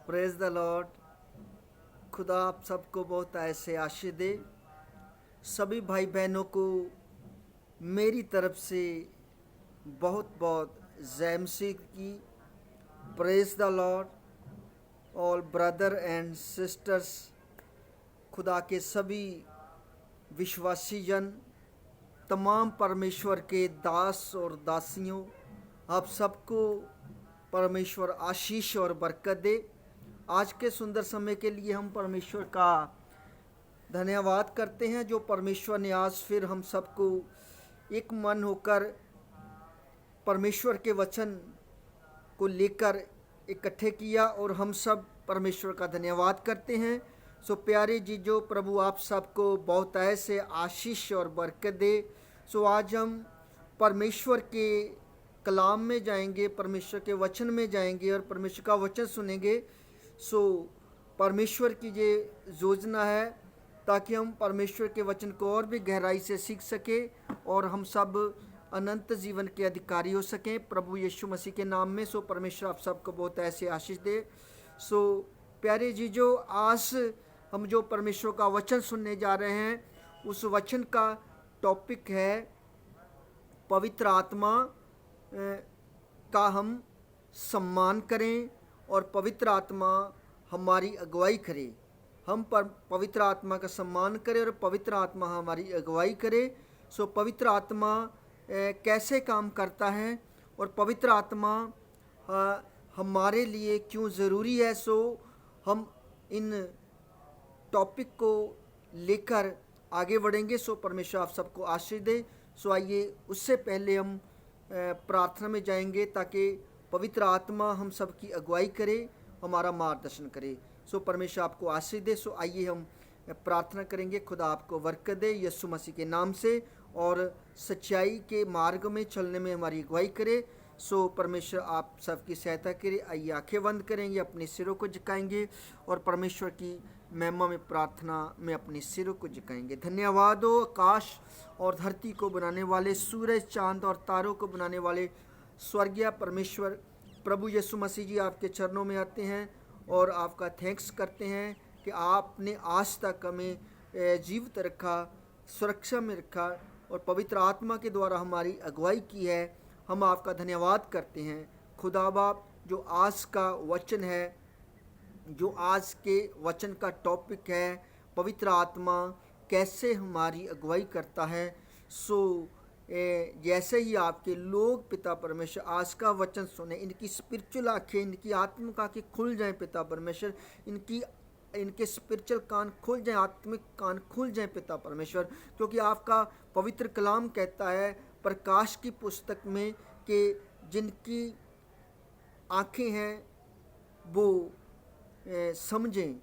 Praise the Lord. खुदा आप सबको बहुत ऐसे आशीष दे। सभी भाई बहनों को मेरी तरफ से बहुत बहुत जय मसीह की। Praise the Lord. All brother and sisters, खुदा के सभी विश्वासी जन, तमाम परमेश्वर के दास और दासियों, आप सबको परमेश्वर आशीष और बरकत दे। आज के सुंदर समय के लिए हम परमेश्वर का धन्यवाद करते हैं जो परमेश्वर ने आज फिर हम सबको एक मन होकर परमेश्वर के वचन को लेकर इकट्ठे किया और हम सब परमेश्वर का धन्यवाद करते हैं। सो प्यारे जी, जो प्रभु आप सबको बहुत ऐसे आशीष और बरकत दे। सो आज हम परमेश्वर के कलाम में जाएंगे, परमेश्वर के वचन में जाएंगे और परमेश्वर का वचन सुनेंगे। सो परमेश्वर की ये योजना है ताकि हम परमेश्वर के वचन को और भी गहराई से सीख सकें और हम सब अनंत जीवन के अधिकारी हो सकें प्रभु यीशु मसीह के नाम में। सो परमेश्वर आप सबको बहुत ऐसे आशीष दे। सो प्यारे जी, जो आज हम जो परमेश्वर का वचन सुनने जा रहे हैं, उस वचन का टॉपिक है पवित्र आत्मा का हम सम्मान करें और पवित्र आत्मा हमारी अगुवाई करे। हम पवित्र आत्मा का सम्मान करें और पवित्र आत्मा हमारी अगुवाई करे। सो पवित्र आत्मा कैसे काम करता है और पवित्र आत्मा हमारे लिए क्यों ज़रूरी है, सो हम इन टॉपिक को लेकर आगे बढ़ेंगे। सो परमेश्वर आप सबको आशीष दे। सो आइए, उससे पहले हम प्रार्थना में जाएंगे ताकि पवित्र आत्मा हम सब की अगुवाई करे, हमारा मार्गदर्शन करे। सो परमेश्वर आपको आशीष दे। सो आइए हम प्रार्थना करेंगे। खुदा आपको बरकत दे यीशु मसीह के नाम से और सच्चाई के मार्ग में चलने में हमारी अगुवाई करे। सो परमेश्वर आप सबकी सहायता करे। आइए आंखें बंद करेंगे, अपने सिरों को झुकाएंगे और परमेश्वर की महिमा में प्रार्थना में अपने सिरों को झुकाएंगे। धन्यवाद हो आकाश और धरती को बनाने वाले, सूरज चांद और तारों को बनाने वाले स्वर्गीय परमेश्वर प्रभु यीशु मसीह जी, आपके चरणों में आते हैं और आपका थैंक्स करते हैं कि आपने आज तक हमें जीवित रखा, सुरक्षा में रखा और पवित्र आत्मा के द्वारा हमारी अगुवाई की है। हम आपका धन्यवाद करते हैं खुदा बाप। जो आज का वचन है, जो आज के वचन का टॉपिक है पवित्र आत्मा कैसे हमारी अगुवाई करता है। सो जैसे ही आपके लोग पिता परमेश्वर आज का वचन सुने, इनकी स्पिरिचुअल आँखें, इनकी आत्मिक आँखें खुल जाएं पिता परमेश्वर, इनके स्पिरिचुअल कान खुल जाएं, आत्मिक कान खुल जाएं पिता परमेश्वर। क्योंकि आपका पवित्र कलाम कहता है प्रकाश की पुस्तक में कि जिनकी आँखें हैं वो समझें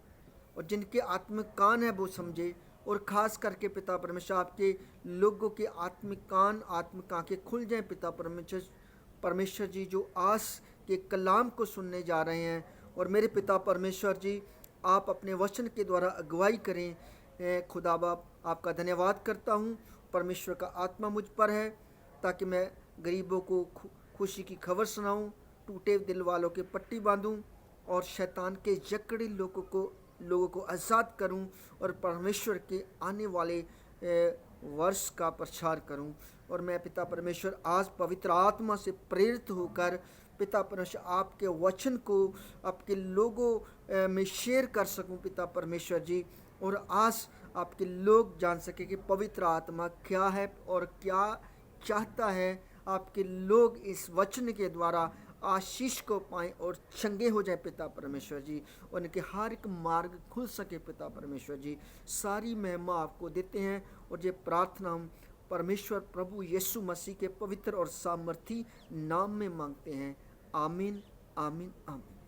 और जिनके आत्मिक कान है वो समझे। और ख़ास करके पिता परमेश्वर आपके लोगों के आत्मिक कान, आत्मिक आँखें खुल जाएं पिता परमेश्वर जी, जो आज के कलाम को सुनने जा रहे हैं। और मेरे पिता परमेश्वर जी, आप अपने वचन के द्वारा अगुवाई करें। खुदा बाप, आपका धन्यवाद करता हूँ। परमेश्वर का आत्मा मुझ पर है ताकि मैं गरीबों को खुशी की खबर सुनाऊँ, टूटे दिल वालों के पट्टी बांधूँ और शैतान के जकड़े लोगों को आज़ाद करूं और परमेश्वर के आने वाले वर्ष का प्रचार करूं। और मैं पिता परमेश्वर आज पवित्र आत्मा से प्रेरित होकर पिता परमेश्वर आपके वचन को आपके लोगों में शेयर कर सकूं पिता परमेश्वर जी। और आज आपके लोग जान सके कि पवित्र आत्मा क्या है और क्या चाहता है। आपके लोग इस वचन के द्वारा आशीष को पाएं और चंगे हो जाए पिता परमेश्वर जी, और उनके हर एक मार्ग खुल सके पिता परमेश्वर जी। सारी महिमा आपको देते हैं और ये प्रार्थना हम परमेश्वर प्रभु यीशु मसीह के पवित्र और सामर्थी नाम में मांगते हैं। आमीन, आमीन, आमीन।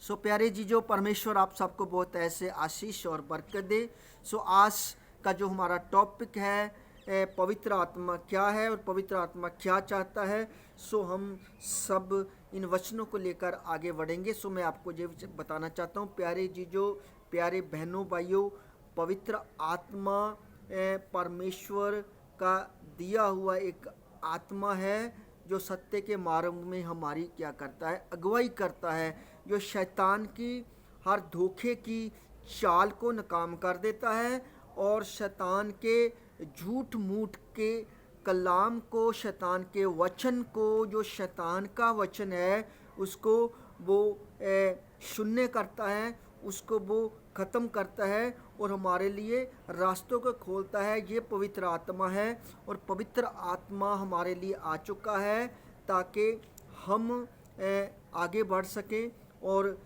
सो प्यारे जी, जो परमेश्वर आप सबको बहुत ऐसे आशीष और बरकत दे। सो आज का जो हमारा टॉपिक है पवित्र आत्मा क्या है और पवित्र आत्मा क्या चाहता है। सो हम सब इन वचनों को लेकर आगे बढ़ेंगे। सो मैं आपको ये बताना चाहता हूँ प्यारे जी, जो प्यारे बहनों भाइयों, पवित्र आत्मा परमेश्वर का दिया हुआ एक आत्मा है जो सत्य के मार्ग में हमारी क्या करता है, अगुवाई करता है, जो शैतान की हर धोखे की चाल को नाकाम कर देता है और शैतान के झूठ मूठ के कलाम को, शैतान के वचन को, जो शैतान का वचन है उसको वो शून्य करता है, उसको वो ख़त्म करता है और हमारे लिए रास्तों को खोलता है। ये पवित्र आत्मा है और पवित्र आत्मा हमारे लिए आ चुका है ताकि हम आगे बढ़ सकें और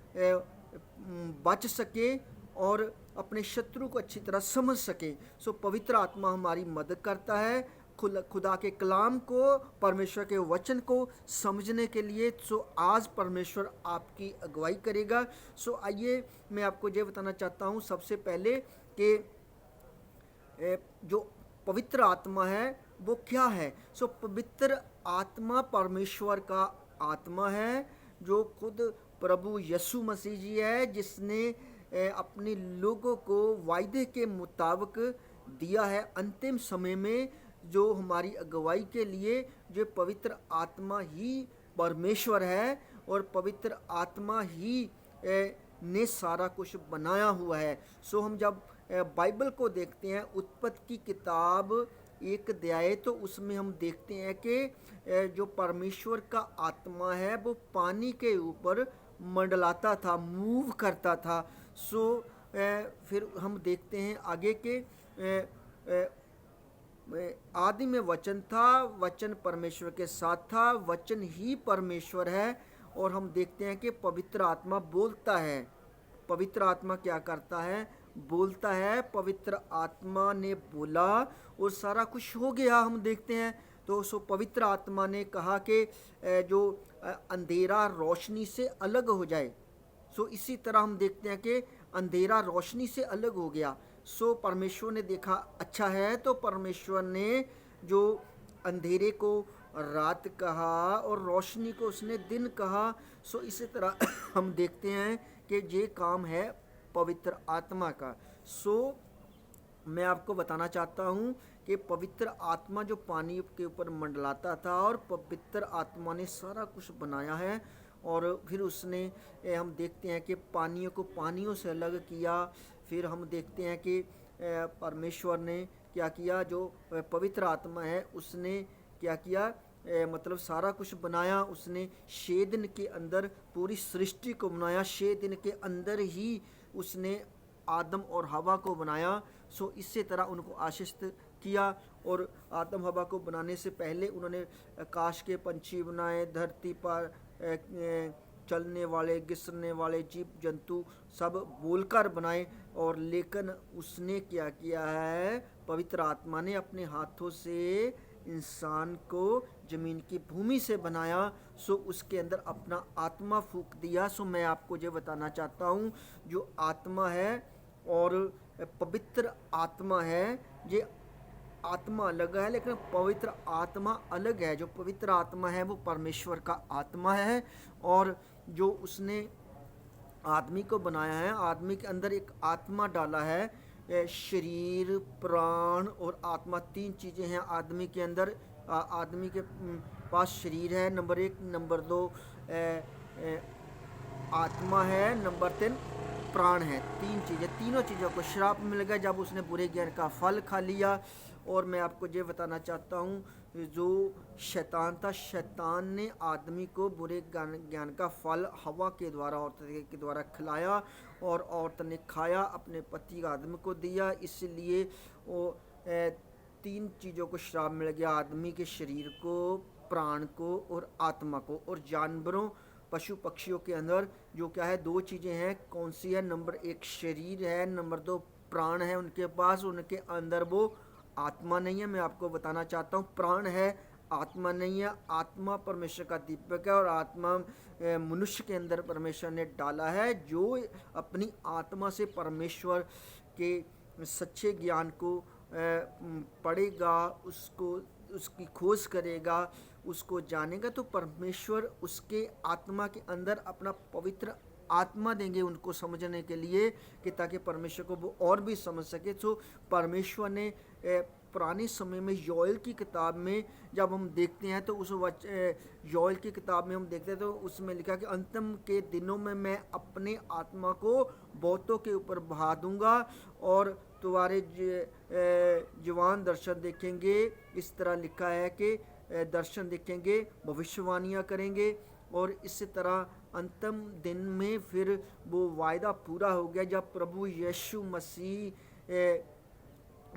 बच सकें और अपने शत्रु को अच्छी तरह समझ सकें। सो पवित्र आत्मा हमारी मदद करता है खुदा के कलाम को, परमेश्वर के वचन को समझने के लिए। सो आज परमेश्वर आपकी अगुवाई करेगा। सो आइए मैं आपको ये बताना चाहता हूँ सबसे पहले कि जो पवित्र आत्मा है वो क्या है। सो पवित्र आत्मा परमेश्वर का आत्मा है जो खुद प्रभु यीशु मसीह जी है, जिसने अपने लोगों को वायदे के मुताबिक दिया है अंतिम समय में, जो हमारी अगुवाई के लिए। जो पवित्र आत्मा ही परमेश्वर है और पवित्र आत्मा ही ने सारा कुछ बनाया हुआ है। सो हम जब बाइबल को देखते हैं, उत्पत्ति की किताब 1 अध्याय, तो उसमें हम देखते हैं कि जो परमेश्वर का आत्मा है वो पानी के ऊपर मंडलाता था, मूव करता था। सो फिर हम देखते हैं आगे के आदि में वचन था, वचन परमेश्वर के साथ था, वचन ही परमेश्वर है। और हम देखते हैं कि पवित्र आत्मा बोलता है। पवित्र आत्मा क्या करता है, बोलता है। पवित्र आत्मा ने बोला और सारा कुछ हो गया, हम देखते हैं। तो सो पवित्र आत्मा ने कहा कि जो अंधेरा रोशनी से अलग हो जाए। सो इसी तरह हम देखते हैं कि अंधेरा रोशनी से अलग हो गया। सो परमेश्वर ने देखा अच्छा है, तो परमेश्वर ने जो अंधेरे को रात कहा और रोशनी को उसने दिन कहा। सो इसी तरह हम देखते हैं कि ये काम है पवित्र आत्मा का। सो मैं आपको बताना चाहता हूँ कि पवित्र आत्मा जो पानी के ऊपर मंडलाता था और पवित्र आत्मा ने सारा कुछ बनाया है। और फिर उसने हम देखते हैं कि पानियों को पानियों से अलग किया। फिर हम देखते हैं कि परमेश्वर ने क्या किया, जो पवित्र आत्मा है उसने क्या किया, मतलब सारा कुछ बनाया। उसने 6 दिन के अंदर पूरी सृष्टि को बनाया, 6 दिन के अंदर ही उसने आदम और हवा को बनाया। सो इसी तरह उनको आशीषित किया। और आदम हवा को बनाने से पहले उन्होंने आकाश के पंछी बनाए, धरती पर चलने वाले, गिसने वाले जीव जंतु सब बोलकर बनाए। और लेकिन उसने क्या किया है, पवित्र आत्मा ने अपने हाथों से इंसान को ज़मीन की भूमि से बनाया। सो उसके अंदर अपना आत्मा फूंक दिया। सो मैं आपको ये बताना चाहता हूँ, जो आत्मा है और पवित्र आत्मा है, ये आत्मा अलग है लेकिन पवित्र आत्मा अलग है। जो पवित्र आत्मा है वो परमेश्वर का आत्मा है और जो उसने आदमी को बनाया है, आदमी के अंदर एक आत्मा डाला है। शरीर, प्राण और आत्मा, 3 चीज़ें हैं आदमी के अंदर। आदमी के पास शरीर है, नंबर 1, नंबर 2 आत्मा है, नंबर 3 प्राण है। 3 चीज़ें, तीनों चीज़ों को श्राप मिल गया जब उसने बुरे ज्ञान का फल खा लिया। और मैं आपको ये बताना चाहता हूँ, जो शैतान था, शैतान ने आदमी को बुरे ज्ञान का फल हवा के द्वारा, औरत के द्वारा खिलाया और औरत ने खाया, अपने पति आदमी को दिया। इसलिए वो 3 चीज़ों को श्राप मिल गया, आदमी के शरीर को, प्राण को और आत्मा को। और जानवरों, पशु पक्षियों के अंदर जो क्या है, 2 चीज़ें हैं। कौन सी है? नंबर 1 शरीर है, नंबर 2 प्राण है उनके पास, उनके अंदर वो आत्मा नहीं है। मैं आपको बताना चाहता हूँ, प्राण है, आत्मा नहीं है। आत्मा परमेश्वर का दीपक है और आत्मा मनुष्य के अंदर परमेश्वर ने डाला है। जो अपनी आत्मा से परमेश्वर के सच्चे ज्ञान को पढ़ेगा, उसको उसकी खोज करेगा, उसको जानेगा, तो परमेश्वर उसके आत्मा के अंदर अपना पवित्र आत्मा देंगे उनको समझने के लिए, कि ताकि परमेश्वर को वो और भी समझ सके। तो परमेश्वर ने पुराने समय में योएल की किताब में जब हम देखते हैं तो योएल की किताब में हम देखते हैं तो उसमें लिखा कि अंतिम के दिनों में मैं अपने आत्मा को बहुतों के ऊपर बहा दूंगा और तुम्हारे जवान दर्शन देखेंगे। इस तरह लिखा है कि दर्शन देखेंगे, भविष्यवाणियाँ करेंगे। और इसी तरह अंतिम दिन में फिर वो वायदा पूरा हो गया जब प्रभु यीशु मसीह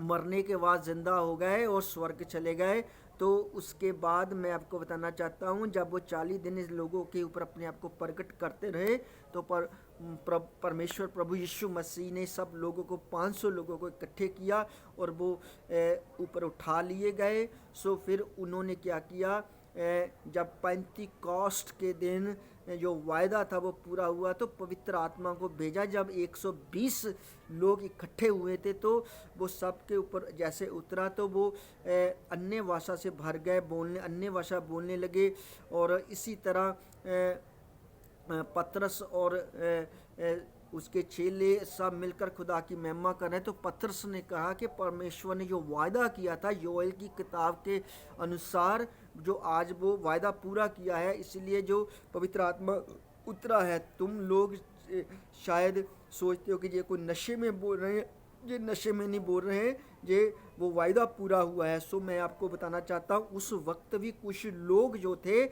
मरने के बाद जिंदा हो गए और स्वर्ग चले गए। तो उसके बाद मैं आपको बताना चाहता हूँ जब वो 40 दिन इस लोगों के ऊपर अपने आप को प्रकट करते रहे तो परमेश्वर प्रभु यीशु मसीह ने सब लोगों को 500 लोगों को इकट्ठे किया और वो ऊपर उठा लिए गए। सो फिर उन्होंने क्या किया, जब पेंतिकोस्त के दिन जो वायदा था वो पूरा हुआ तो पवित्र आत्मा को भेजा। जब 120 लोग इकट्ठे हुए थे तो वो सब के ऊपर जैसे उतरा तो वो अन्य भाषा से भर गए, अन्य भाषा बोलने लगे। और इसी तरह पतरस और उसके चेले सब मिलकर खुदा की महिमा कर रहे हैं। तो पतरस ने कहा कि परमेश्वर ने जो वायदा किया था योएल की किताब के अनुसार जो आज वो वायदा पूरा किया है, इसलिए जो पवित्र आत्मा उतरा है। तुम लोग शायद सोचते हो कि ये कोई नशे में बोल रहे हैं, ये नशे में नहीं बोल रहे हैं, ये वो वायदा पूरा हुआ है। सो मैं आपको बताना चाहता हूँ उस वक्त भी कुछ लोग जो थे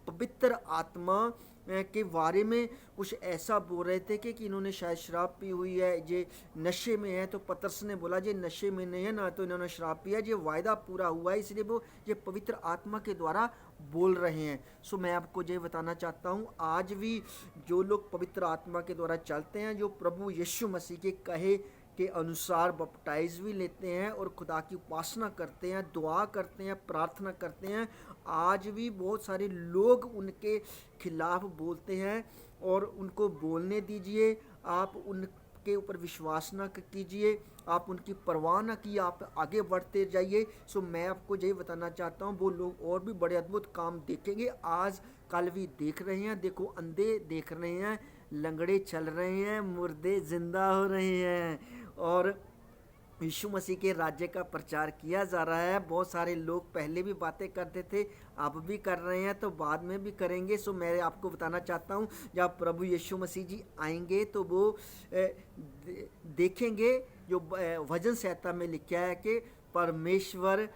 पवित्र आत्मा के बारे में कुछ ऐसा बोल रहे थे कि इन्होंने शायद शराब पी हुई है, ये नशे में है। तो पतरस ने बोला ये नशे में नहीं है, ना तो इन्होंने शराब पिया, ये वायदा पूरा हुआ है, इसलिए वो ये पवित्र आत्मा के द्वारा बोल रहे हैं। सो मैं आपको ये बताना चाहता हूँ आज भी जो लोग पवित्र आत्मा के द्वारा चलते हैं, जो प्रभु यीशु मसीह के कहे के अनुसार बपटाइज भी लेते हैं और खुदा की उपासना करते हैं, दुआ करते हैं, प्रार्थना करते हैं, आज भी बहुत सारे लोग उनके खिलाफ बोलते हैं और उनको बोलने दीजिए। आप उनके ऊपर विश्वास ना कीजिए, आप उनकी परवाह ना की, आप आगे बढ़ते जाइए। सो मैं आपको यही बताना चाहता हूँ वो लोग और भी बड़े अद्भुत काम देखेंगे। आज कल भी देख रहे हैं, देखो अंधे देख रहे हैं, लंगड़े चल रहे हैं, मुर्दे जिंदा हो रहे हैं और यीशु मसीह के राज्य का प्रचार किया जा रहा है। बहुत सारे लोग पहले भी बातें करते थे, अब भी कर रहे हैं, तो बाद में भी करेंगे। सो मैं आपको बताना चाहता हूँ जब प्रभु यीशु मसीह जी आएंगे तो वो देखेंगे जो वचन संहिता में लिखा है कि परमेश्वर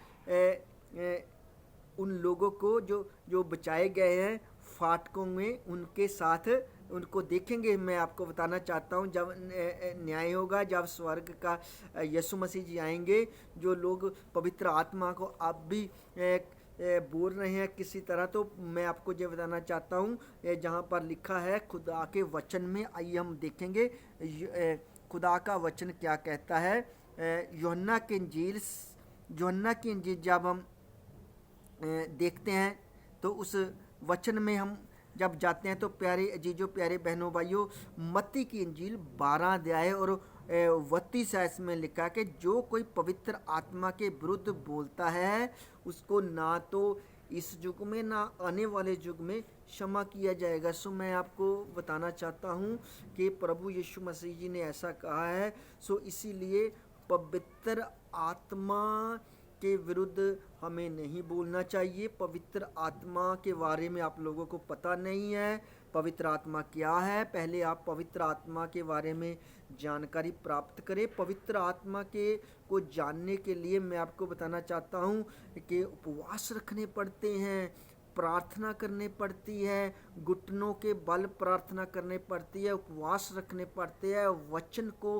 उन लोगों को जो बचाए गए हैं फाटकों में उनके साथ उनको देखेंगे। मैं आपको बताना चाहता हूँ जब न्याय होगा, जब स्वर्ग का यीशु मसीह जी आएंगे, जो लोग पवित्र आत्मा को अब भी बोल रहे हैं किसी तरह, तो मैं आपको ये बताना चाहता हूँ जहाँ पर लिखा है खुदा के वचन में, आइए हम देखेंगे खुदा का वचन क्या कहता है। यूहन्ना की इंजील जब हम देखते हैं तो उस वचन में हम जब जाते हैं तो प्यारे अजीजों, प्यारे बहनों भाइयों, मत्ती की इंजील 12 अध्याय और 32 आयत में लिखा कि जो कोई पवित्र आत्मा के विरुद्ध बोलता है उसको ना तो इस युग में ना आने वाले युग में क्षमा किया जाएगा। सो मैं आपको बताना चाहता हूँ कि प्रभु यीशु मसीह जी ने ऐसा कहा है। सो इसीलिए पवित्र आत्मा के विरुद्ध हमें नहीं बोलना चाहिए। पवित्र आत्मा के बारे में आप लोगों को पता नहीं है पवित्र आत्मा क्या है। पहले आप पवित्र आत्मा के बारे में जानकारी प्राप्त करें। पवित्र आत्मा के को जानने के लिए मैं आपको बताना चाहता हूँ कि उपवास रखने पड़ते हैं, प्रार्थना करनी पड़ती है, घुटनों के बल प्रार्थना करनी पड़ती है, उपवास रखने पड़ते हैं, वचन को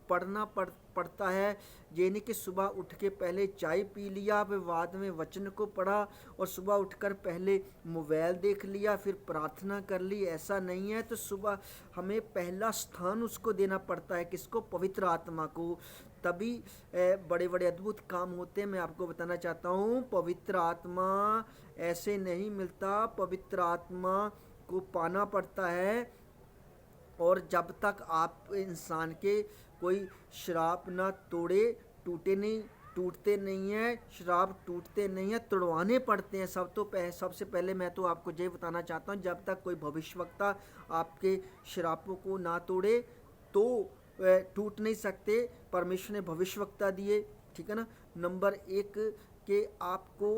पढ़ना पड़ता है। ये नहीं कि सुबह उठ के पहले चाय पी लिया फिर बाद में वचन को पढ़ा और सुबह उठकर पहले मोबाइल देख लिया फिर प्रार्थना कर ली, ऐसा नहीं है। तो सुबह हमें पहला स्थान उसको देना पड़ता है, किसको? पवित्र आत्मा को, तभी बड़े बड़े अद्भुत काम होते हैं। मैं आपको बताना चाहता हूँ पवित्र आत्मा ऐसे नहीं मिलता, पवित्र आत्मा को पाना पड़ता है। और जब तक आप इंसान के कोई श्राप ना तोड़े, टूटते नहीं हैं, श्राप टूटते नहीं हैं, तुड़वाने पड़ते हैं। सबसे पहले मैं तो आपको ये बताना चाहता हूँ जब तक कोई भविष्यवक्ता आपके श्रापों को ना तोड़े तो टूट नहीं सकते। परमेश्वर ने भविष्यवक्ता दिए, ठीक है ना, नंबर एक कि आपको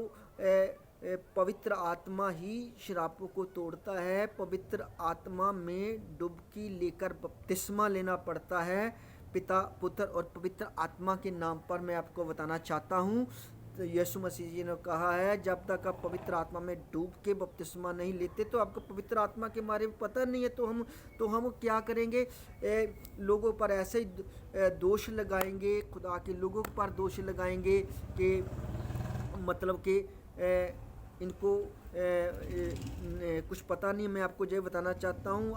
पवित्र आत्मा ही श्रापों को तोड़ता है। पवित्र आत्मा में डुबकी लेकर बपतिस्मा लेना पड़ता है। पिता, पुत्र और पवित्र आत्मा के नाम पर मैं आपको बताना चाहता हूँ। तो यीशु मसीह जी ने कहा है, जब तक आप पवित्र आत्मा में डूब के बपतिस्मा नहीं लेते तो आपको पवित्र आत्मा के बारे में पता नहीं है। तो हम क्या करेंगे? लोगों पर ऐसे ही दोष लगाएंगे, खुदा के लोगों पर दोष लगाएंगे कि मतलब कि इनको कुछ पता नहीं। मैं आपको ये बताना चाहता हूँ,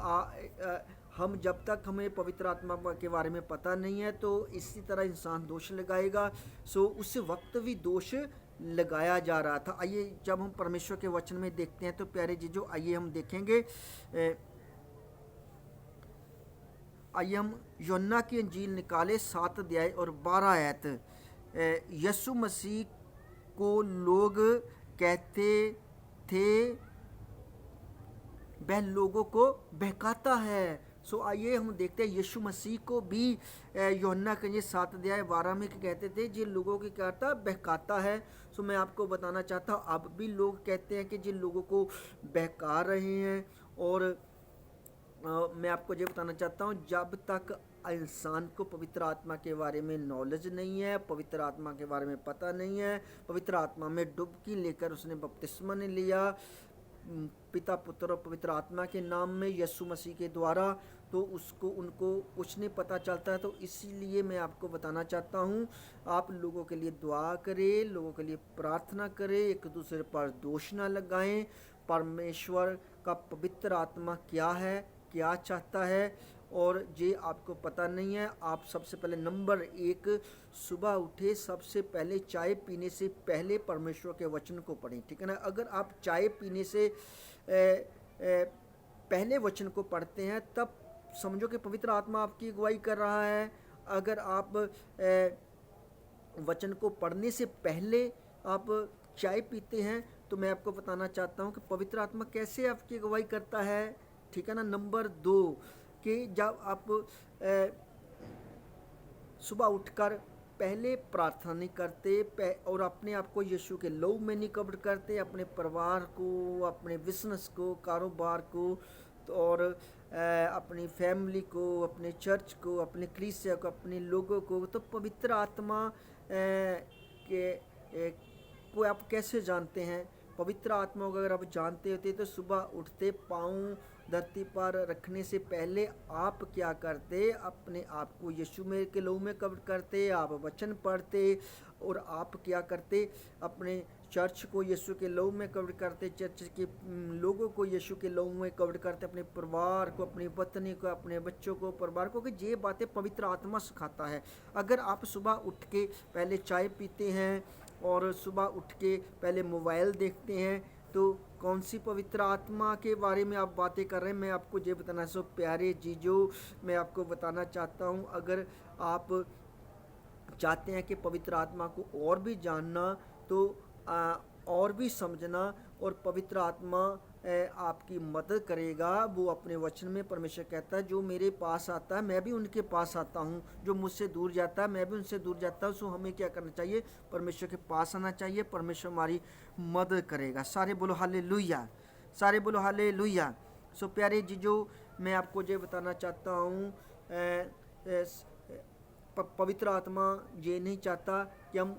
हम जब तक हमें पवित्र आत्मा के बारे में पता नहीं है तो इसी तरह इंसान दोष लगाएगा। सो उस वक्त भी दोष लगाया जा रहा था। आइए जब हम परमेश्वर के वचन में देखते हैं तो प्यारे जीजो, आइए हम देखेंगे, आइए हम यूहन्ना की इंजील निकाले 7 अध्याय और 12 आयत। यीशु मसीह को लोग कहते थे वह लोगों को बहकाता है। सो आइए हम देखते हैं यीशु मसीह को भी यूहन्ना के ये 7 अध्याय 12 में कहते थे जिन लोगों की कहता बहकाता है। सो मैं आपको बताना चाहता हूँ, अब भी लोग कहते हैं कि जिन लोगों को बहका रहे हैं। और मैं आपको ये बताना चाहता हूँ, जब तक इंसान को पवित्र आत्मा के बारे में नॉलेज नहीं है, पवित्र आत्मा के बारे में पता नहीं है, पवित्र आत्मा में डुबकी लेकर उसने बपतिस्मा ने लिया पिता, पुत्र और पवित्र आत्मा के नाम में यीशु मसीह के द्वारा, तो उनको कुछ नहीं पता चलता है। तो इसीलिए मैं आपको बताना चाहता हूँ, आप लोगों के लिए दुआ करें, लोगों के लिए प्रार्थना करें, एक दूसरे पर दोष ना लगाएं। परमेश्वर का पवित्र आत्मा क्या है, क्या चाहता है, और ये आपको पता नहीं है। आप सबसे पहले नंबर एक, सुबह उठे सबसे पहले चाय पीने से पहले परमेश्वर के वचन को पढ़ें, ठीक है ना। अगर आप चाय पीने से पहले वचन को पढ़ते हैं तब समझो कि पवित्र आत्मा आपकी अगुवाई कर रहा है। अगर आप वचन को पढ़ने से पहले आप चाय पीते हैं तो मैं आपको बताना चाहता हूँ कि पवित्र आत्मा कैसे आपकी अगुवाई करता है, ठीक है ना। नंबर 2 कि जब आप सुबह उठकर पहले प्रार्थना नहीं करते और अपने आप को यीशु के लहू में नहीं कवर करते, अपने परिवार को, अपने बिजनेस को, कारोबार को, तो और अपनी फैमिली को, अपने चर्च को, अपने कलीसिया को, अपने लोगों को, तो पवित्र आत्मा को आप कैसे जानते हैं? पवित्र आत्मा को अगर आप जानते होते तो सुबह उठते पाँव धरती पर रखने से पहले आप क्या करते? अपने आप को यीशु में के लहू में कवर करते, आप वचन पढ़ते, और आप क्या करते? अपने चर्च को यीशु के लहू में कवर करते, चर्च के लोगों को यीशु के लहू में कवर करते, अपने परिवार को, अपनी पत्नी को, अपने बच्चों को, परिवार को, कि ये बातें पवित्र आत्मा सिखाता है। अगर आप सुबह उठ के पहले चाय पीते हैं और सुबह उठ के पहले मोबाइल देखते हैं तो कौन सी पवित्र आत्मा के बारे में आप बातें कर रहे हैं? मैं आपको ये बताना, सो प्यारे जीजो, मैं आपको बताना चाहता हूँ, अगर आप चाहते हैं कि पवित्र आत्मा को और भी जानना तो और भी समझना, और पवित्र आत्मा आपकी मदद करेगा। वो अपने वचन में परमेश्वर कहता है, जो मेरे पास आता है मैं भी उनके पास आता हूँ, जो मुझसे दूर जाता है मैं भी उनसे दूर जाता हूँ। सो हमें क्या करना चाहिए? परमेश्वर के पास आना चाहिए, परमेश्वर हमारी मदद करेगा। सारे बोलो हालेलुया, सारे बोलो हालेलुया। सो प्यारे जीजो, मैं आपको ये बताना चाहता हूँ, पवित्र आत्मा ये नहीं चाहता कि हम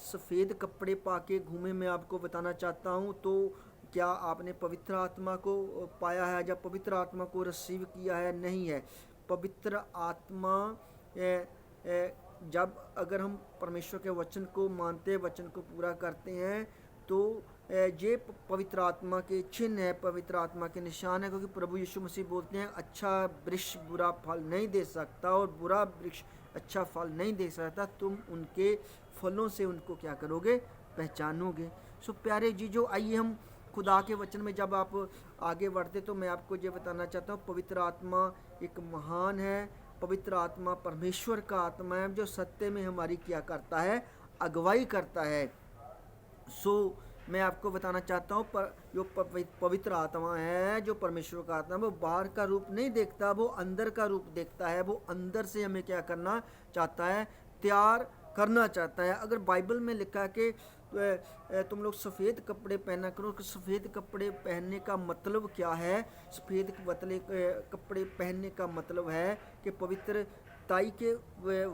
सफ़ेद कपड़े पा के घूमे। मैं आपको बताना चाहता हूँ, तो क्या आपने पवित्र आत्मा को पाया है? जब पवित्र आत्मा को रिसीव किया है? नहीं है। पवित्र आत्मा जब अगर हम परमेश्वर के वचन को मानते, वचन को पूरा करते हैं, तो ये पवित्र आत्मा के चिन्ह है, पवित्र आत्मा के निशान है। क्योंकि प्रभु यीशु मसीह बोलते हैं, अच्छा वृक्ष बुरा फल नहीं दे सकता और बुरा वृक्ष अच्छा फल नहीं दे सकता, तुम उनके फलों से उनको क्या करोगे? पहचानोगे। सो प्यारे जीजो, आइए हम खुदा के वचन में जब आप आगे बढ़ते तो मैं आपको ये बताना चाहता हूँ, पवित्र आत्मा एक महान है। पवित्र आत्मा परमेश्वर का आत्मा है जो सत्य में हमारी क्या करता है? अगुवाई करता है। सो मैं आपको बताना चाहता हूँ, जो पवित्र आत्मा है, जो परमेश्वर का आत्मा है, वो बाहर का रूप नहीं देखता, वो अंदर का रूप देखता है। वो अंदर से हमें क्या करना चाहता है? तैयार करना चाहता है। अगर बाइबल में लिखा है कि तुम लोग सफ़ेद कपड़े पहना करो, कि सफ़ेद कपड़े पहनने का मतलब क्या है? सफ़ेद कपड़े पहनने का मतलब है कि पवित्र ताई के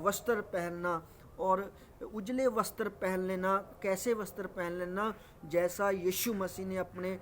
वस्त्र पहनना और उजले वस्त्र पहन लेना। कैसे वस्त्र पहन लेना? जैसा यीशु मसीह ने अपने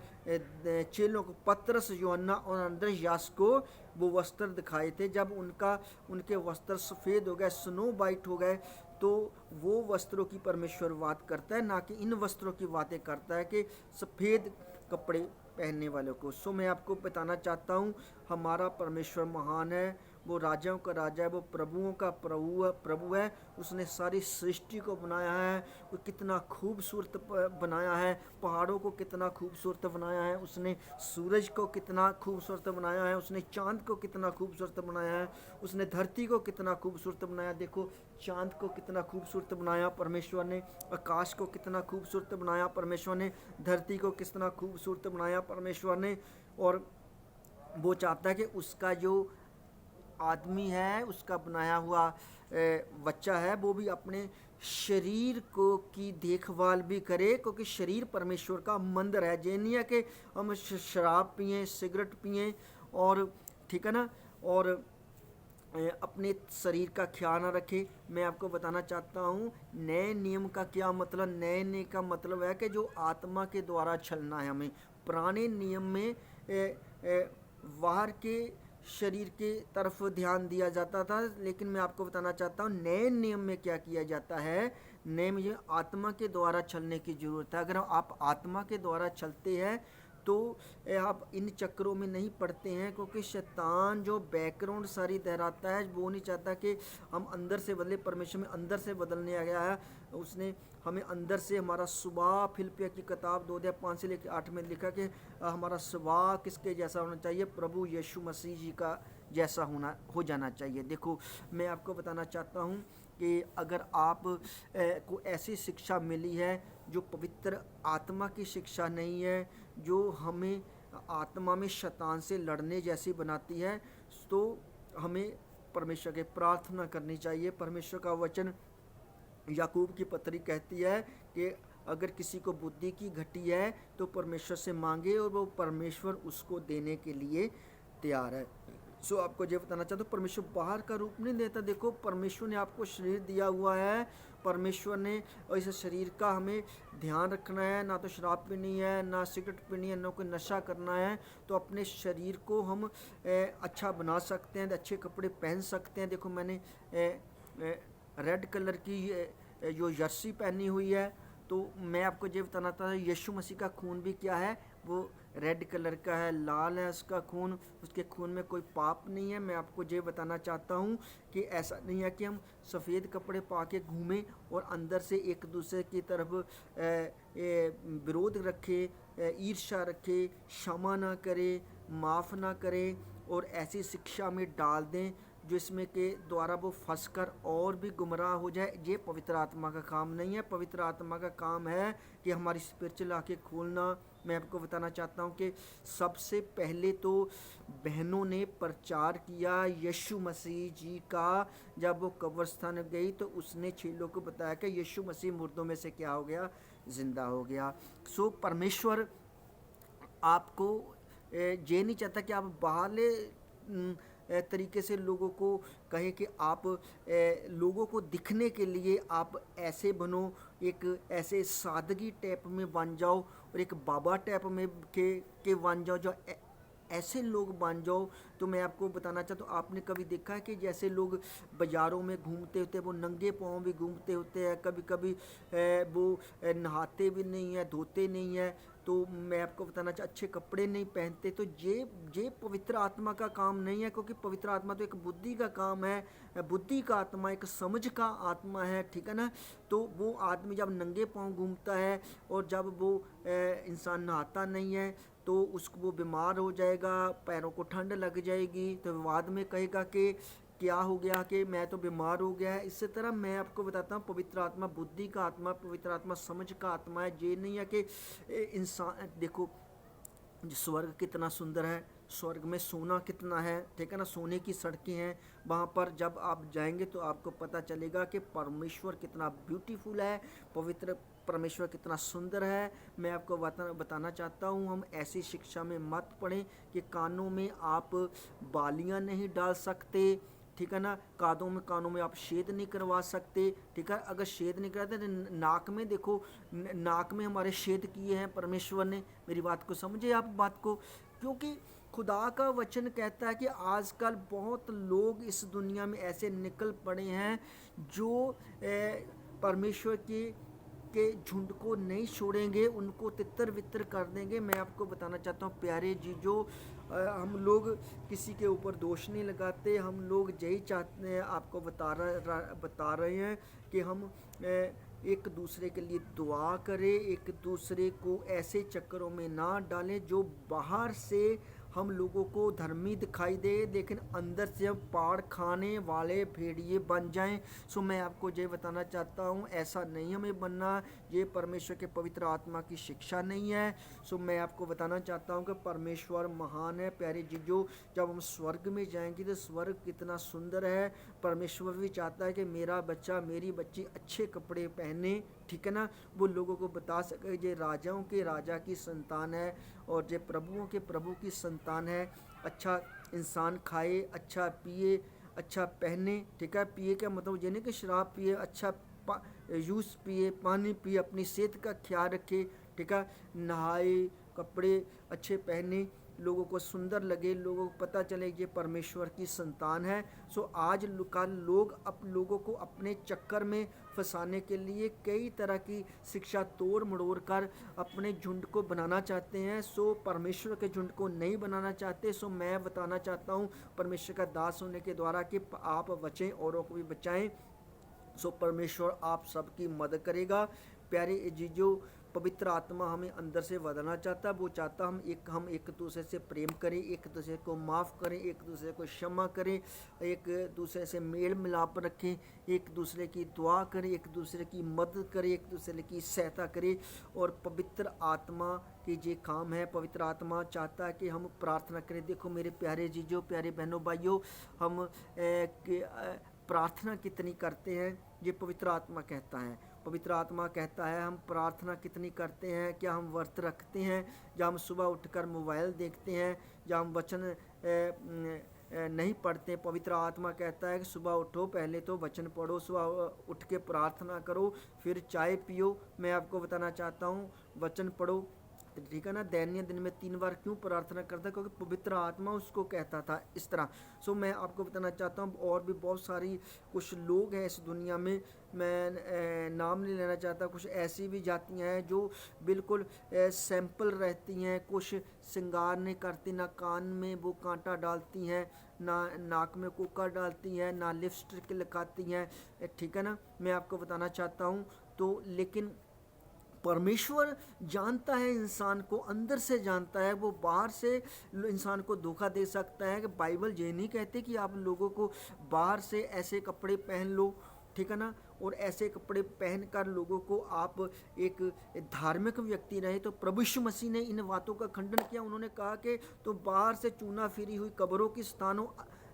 चेलों को, पतरस, यूहन्ना और अन्द्रियास को वो वस्त्र दिखाए थे। जब उनके वस्त्र सफ़ेद हो गए, स्नो वाइट हो गए, तो वो वस्त्रों की परमेश्वर बात करता है, ना कि इन वस्त्रों की बातें करता है कि सफ़ेद कपड़े पहनने वालों को। सो मैं आपको बताना चाहता हूँ, हमारा परमेश्वर महान है, वो राजाओं का राजा है, वो प्रभुओं का प्रभु है। उसने सारी सृष्टि को बनाया है, वो कितना खूबसूरत बनाया है, पहाड़ों को कितना खूबसूरत बनाया है, उसने सूरज को कितना खूबसूरत बनाया है, उसने चांद को कितना खूबसूरत बनाया है, उसने धरती को कितना खूबसूरत बनाया। देखो, चांद को कितना खूबसूरत बनाया परमेश्वर ने, आकाश को कितना खूबसूरत बनाया परमेश्वर ने, धरती को कितना खूबसूरत बनाया परमेश्वर ने। और वो चाहता है कि उसका जो आदमी है, उसका बनाया हुआ बच्चा है, वो भी अपने शरीर को की देखभाल भी करे, क्योंकि शरीर परमेश्वर का मंदिर है। ये नहीं है कि हम शराब पिएं, सिगरेट पिएं और, ठीक है ना, और अपने शरीर का ख्याल ना रखें। मैं आपको बताना चाहता हूँ नए नियम का क्या मतलब। नए नियम का मतलब है कि जो आत्मा के द्वारा चलना है हमें। पुराने नियम में बाहर के शरीर के तरफ ध्यान दिया जाता था, लेकिन मैं आपको बताना चाहता हूँ नए नियम में क्या किया जाता है। नए में आत्मा के द्वारा चलने की ज़रूरत है। अगर आप आत्मा के द्वारा चलते हैं तो आप इन चक्रों में नहीं पड़ते हैं, क्योंकि शैतान जो बैकग्राउंड सारी दोहराता है, वो नहीं चाहता कि हम अंदर से बदले। परमेश्वर में अंदर से बदलने आ गया है। उसने हमें अंदर से, हमारा स्वभाव, फिलिपियों की किताब 2:5 से लेकर 8 में लिखा कि हमारा स्वभाव किसके जैसा होना चाहिए? प्रभु यीशु मसीह जी का जैसा हो जाना चाहिए। देखो, मैं आपको बताना चाहता हूँ कि अगर आप को ऐसी शिक्षा मिली है जो पवित्र आत्मा की शिक्षा नहीं है, जो हमें आत्मा में शैतान से लड़ने जैसी बनाती है, तो हमें परमेश्वर के प्रार्थना करनी चाहिए। परमेश्वर का वचन याकूब की पत्री कहती है कि अगर किसी को बुद्धि की घटी है तो परमेश्वर से मांगे और वो परमेश्वर उसको देने के लिए तैयार है। सो आपको ये बताना चाहता हूँ, परमेश्वर बाहर का रूप नहीं देता। देखो, परमेश्वर ने आपको शरीर दिया हुआ है, परमेश्वर ने, और इस शरीर का हमें ध्यान रखना है। ना तो शराब पीनी है, ना सिगरेट पीनी है, ना कोई नशा करना है। तो अपने शरीर को हम अच्छा बना सकते हैं, अच्छे कपड़े पहन सकते हैं। देखो, मैंने रेड कलर की जो जर्सी पहनी हुई है, तो मैं आपको ये बताना था, यीशु मसीह का खून भी क्या है? वो रेड कलर का है, लाल है उसका खून, उसके खून में कोई पाप नहीं है। मैं आपको ये बताना चाहता हूँ कि ऐसा नहीं है कि हम सफ़ेद कपड़े पा के घूमें और अंदर से एक दूसरे की तरफ विरोध रखे, ईर्ष्या रखे, क्षमा ना करे, माफ़ ना करें और ऐसी शिक्षा में डाल दें जिसमें के द्वारा वो फंसकर और भी गुमराह हो जाए। ये पवित्र आत्मा का काम नहीं है। पवित्र आत्मा का काम है कि हमारी स्पिरिचुअल आंखें खोलना। मैं आपको बताना चाहता हूँ कि सबसे पहले तो बहनों ने प्रचार किया यीशु मसीह जी का। जब वो कब्रिस्तान गई तो उसने चेलों को बताया कि यीशु मसीह मुर्दों में से क्या हो गया? जिंदा हो गया। सो परमेश्वर आपको ये नहीं चाहता कि आप बाहरले तरीके से लोगों को कहे कि आप लोगों को दिखने के लिए आप ऐसे बनो, एक ऐसे सादगी टाइप में बन जाओ और एक बाबा टाइप में के बन जाओ, जो ऐसे लोग बन जाओ। तो मैं आपको बताना चाहता हूँ, आपने कभी देखा है कि जैसे लोग बाज़ारों में घूमते होते हैं, वो नंगे पाँव भी घूमते होते हैं, कभी कभी वो नहाते भी नहीं है, धोते नहीं है। तो मैं आपको बताना चाहता, अच्छे कपड़े नहीं पहनते। तो ये पवित्र आत्मा का काम नहीं है, क्योंकि पवित्र आत्मा तो एक बुद्धि का काम है, बुद्धि का आत्मा, एक समझ का आत्मा है, ठीक है ना। तो वो आदमी जब नंगे पाँव घूमता है और जब वो इंसान नहाता नहीं है तो उसको, वो बीमार हो जाएगा, पैरों को ठंड लग जाएगी, तो बाद में कहेगा कि क्या हो गया, कि मैं तो बीमार हो गया है। इसी तरह मैं आपको बताता हूँ, पवित्र आत्मा बुद्धि का आत्मा, पवित्र आत्मा समझ का आत्मा है। ये नहीं है कि इंसान, देखो स्वर्ग कितना सुंदर है, स्वर्ग में सोना कितना है, ठीक है ना, सोने की सड़कें हैं वहाँ पर। जब आप जाएंगे तो आपको पता चलेगा कि परमेश्वर कितना ब्यूटीफुल है, पवित्र परमेश्वर कितना सुंदर है। मैं आपको बताना चाहता हूँ, हम ऐसी शिक्षा में मत पड़ें कि कानों में आप बालियाँ नहीं डाल सकते, ठीक है ना, कानों में आप छेद नहीं करवा सकते, ठीक है। अगर छेद नहीं कराते तो नाक में देखो, नाक में हमारे छेद किए हैं परमेश्वर ने। मेरी बात को समझे आप बात को, क्योंकि खुदा का वचन कहता है कि आजकल बहुत लोग इस दुनिया में ऐसे निकल पड़े हैं जो परमेश्वर के झुंड को नहीं छोड़ेंगे, उनको तितर बितर कर देंगे। मैं आपको बताना चाहता हूँ प्यारे जीजो, हम लोग किसी के ऊपर दोष नहीं लगाते, हम लोग यही चाहते हैं, आपको बता रहे हैं कि हम एक दूसरे के लिए दुआ करें, एक दूसरे को ऐसे चक्करों में ना डालें जो बाहर से हम लोगों को धर्मी दिखाई दे लेकिन अंदर से हम पाड़ खाने वाले भेड़िए बन जाएं। सो मैं आपको ये बताना चाहता हूँ, ऐसा नहीं हमें बनना, ये परमेश्वर के पवित्र आत्मा की शिक्षा नहीं है। सो मैं आपको बताना चाहता हूँ कि परमेश्वर महान है। प्यारे जीजो, जब हम स्वर्ग में जाएंगे तो स्वर्ग कितना सुंदर है। परमेश्वर भी चाहता है कि मेरा बच्चा, मेरी बच्ची अच्छे कपड़े पहने, ठीक है ना, वो लोगों को बता सके ये राजाओं के राजा की संतान है और ये प्रभुओं के प्रभु की संतान है। अच्छा इंसान खाए, अच्छा पिए, अच्छा पहने, ठीक है। पिए का मतलब ये नहीं कि शराब पिए, अच्छा जूस पिए, पानी पिए, अपनी सेहत का ख्याल रखे, ठीक है, नहाए, कपड़े अच्छे पहने, लोगों को सुंदर लगे, लोगों को पता चले ये परमेश्वर की संतान है। सो आज कल लोग लोगों को अपने चक्कर में फंसाने के लिए कई तरह की शिक्षा तोड़ मड़ोड़ कर अपने झुंड को बनाना चाहते हैं। सो परमेश्वर के झुंड को नहीं बनाना चाहते। सो मैं बताना चाहता हूँ परमेश्वर का दास होने के द्वारा कि आप बचें, औरों को भी बचाएं। सो परमेश्वर आप सबकी मदद करेगा। प्यारे जीजो, पवित्र आत्मा हमें अंदर से बदलना चाहता है। वो चाहता हम एक दूसरे से प्रेम करें, एक दूसरे को माफ़ करें, एक दूसरे को क्षमा करें, एक दूसरे से मेल मिलाप रखें, एक दूसरे की दुआ करें, एक दूसरे की मदद करें, एक दूसरे की सहायता करें। और पवित्र आत्मा के ये काम है। पवित्र आत्मा चाहता है कि हम प्रार्थना करें। देखो मेरे प्यारे जीजो, प्यारे बहनों भाइयों, हम प्रार्थना कितनी करते हैं ये पवित्र आत्मा कहता है। पवित्र आत्मा कहता है हम प्रार्थना कितनी करते हैं, क्या हम व्रत रखते हैं, या हम सुबह उठकर मोबाइल देखते हैं, या हम वचन नहीं पढ़ते। पवित्र आत्मा कहता है कि सुबह उठो, पहले तो वचन पढ़ो, सुबह उठ के प्रार्थना करो, फिर चाय पियो। मैं आपको बताना चाहता हूँ वचन पढ़ो, ठीक है ना। दैनिक दिन में 3 बार क्यों प्रार्थना करता, क्योंकि पवित्र आत्मा उसको कहता था इस तरह। सो मैं आपको बताना चाहता हूँ और भी बहुत सारी कुछ लोग हैं इस दुनिया में, मैं नाम नहीं लेना चाहता, कुछ ऐसी भी जातियाँ हैं जो बिल्कुल सैंपल रहती हैं, कुछ श्रृंगार नहीं करती, ना कान में वो कांटा डालती हैं, ना नाक में कुकर डालती हैं, ना लिपस्टिक लगाती हैं, ठीक है ना। मैं आपको बताना चाहता हूँ तो, लेकिन परमेश्वर जानता है इंसान को, अंदर से जानता है, वो बाहर से इंसान को धोखा दे सकता है। कि बाइबल ये नहीं कहती कि आप लोगों को बाहर से ऐसे कपड़े पहन लो, ठीक है ना, और ऐसे कपड़े पहनकर लोगों को आप एक धार्मिक व्यक्ति रहे। तो प्रभु यीशु मसीह ने इन बातों का खंडन किया। उन्होंने कहा कि तो बाहर से चूना फिरी हुई कब्रों की स्थानों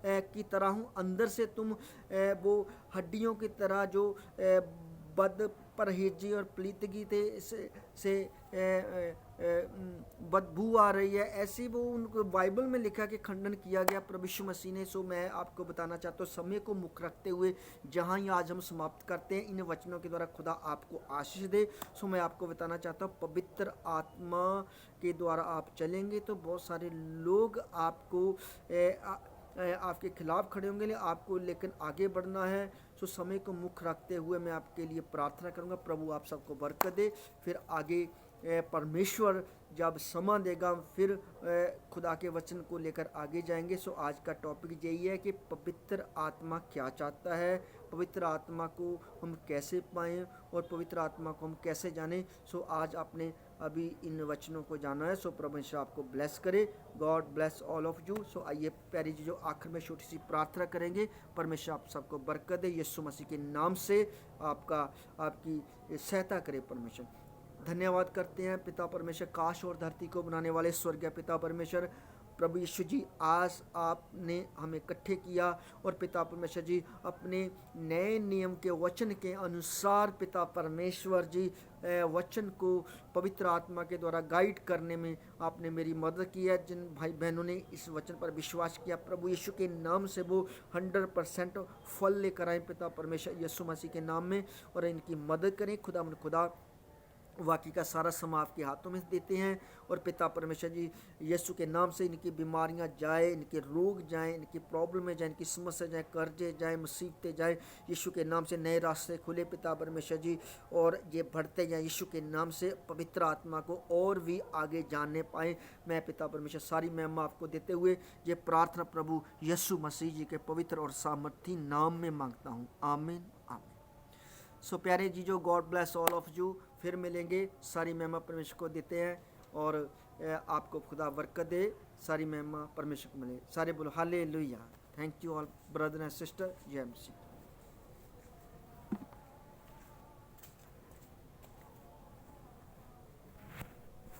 की तरह हूँ, अंदर से तुम वो हड्डियों की तरह जो बद परहेजी और प्लीतगी थे से बदबू आ रही है, ऐसी वो उनको बाइबल में लिखा कि खंडन किया गया प्रभु यीशु मसीह ने। सो मैं आपको बताना चाहता हूँ समय को मुख्य रखते हुए जहाँ ही आज हम समाप्त करते हैं, इन वचनों के द्वारा खुदा आपको आशीष दे। सो मैं आपको बताना चाहता हूँ पवित्र आत्मा के द्वारा आप चलेंगे तो बहुत सारे लोग आपको आपके खिलाफ खड़े होंगे, आपको लेकिन आगे बढ़ना है। सो समय को मुख्य रखते हुए मैं आपके लिए प्रार्थना करूंगा, प्रभु आप सबको बरकत दे। फिर आगे परमेश्वर जब समय देगा फिर खुदा के वचन को लेकर आगे जाएंगे। सो आज का टॉपिक यही है कि पवित्र आत्मा क्या चाहता है, पवित्र आत्मा को हम कैसे पाएं और पवित्र आत्मा को हम कैसे जानें। सो आज आपने अभी इन वचनों को जाना है। सो परमेश्वर आपको ब्लेस करे। God bless all of you. So आइए प्यारी जी जो आखिर में छोटी सी प्रार्थना करेंगे। परमेश्वर आप सबको बरकत दे, यीशु मसीह के नाम से आपकी सहायता करे। परमेश्वर धन्यवाद करते हैं पिता परमेश्वर, काश और धरती को बनाने वाले स्वर्गीय पिता परमेश्वर, प्रभु यीशु जी आज आपने हमें इकट्ठे किया और पिता परमेश्वर जी अपने नए नियम के वचन के अनुसार पिता परमेश्वर जी वचन को पवित्र आत्मा के द्वारा गाइड करने में आपने मेरी मदद की है। जिन भाई बहनों ने इस वचन पर विश्वास किया प्रभु यीशु के नाम से वो 100% फल लेकर आए पिता परमेश्वर यीशु मसीह के नाम में, और इनकी मदद करें खुदा बाकी का सारा समय आपके हाथों में देते हैं। और पिता परमेश्वर जी यीशु के नाम से इनकी बीमारियां जाए, इनके रोग जाएं, इनकी प्रॉब्लमें जाएं, इनकी समस्या जाए, कर्जे जाए, मुसीबतें जाए, यीशु के नाम से नए रास्ते खुले पिता परमेश्वर जी, और ये बढ़ते जाएं यीशु के नाम से, पवित्र आत्मा को और भी आगे जानने पाएँ। मैं पिता परमेश्वर सारी महिमा आपको देते हुए ये प्रार्थना प्रभु यीशु मसीह जी के पवित्र और सामर्थी नाम में मांगता हूँ, आमीन आमीन। सो प्यारे जीजो, God bless all of you. फिर मिलेंगे, सारी महिमा परमेश्वर को देते हैं और आपको खुदा बरकत दे, सारी महिमा परमेश्वर को मिले। सारे बोलो hallelujah. Thank you all brother and sister, जय मसीह।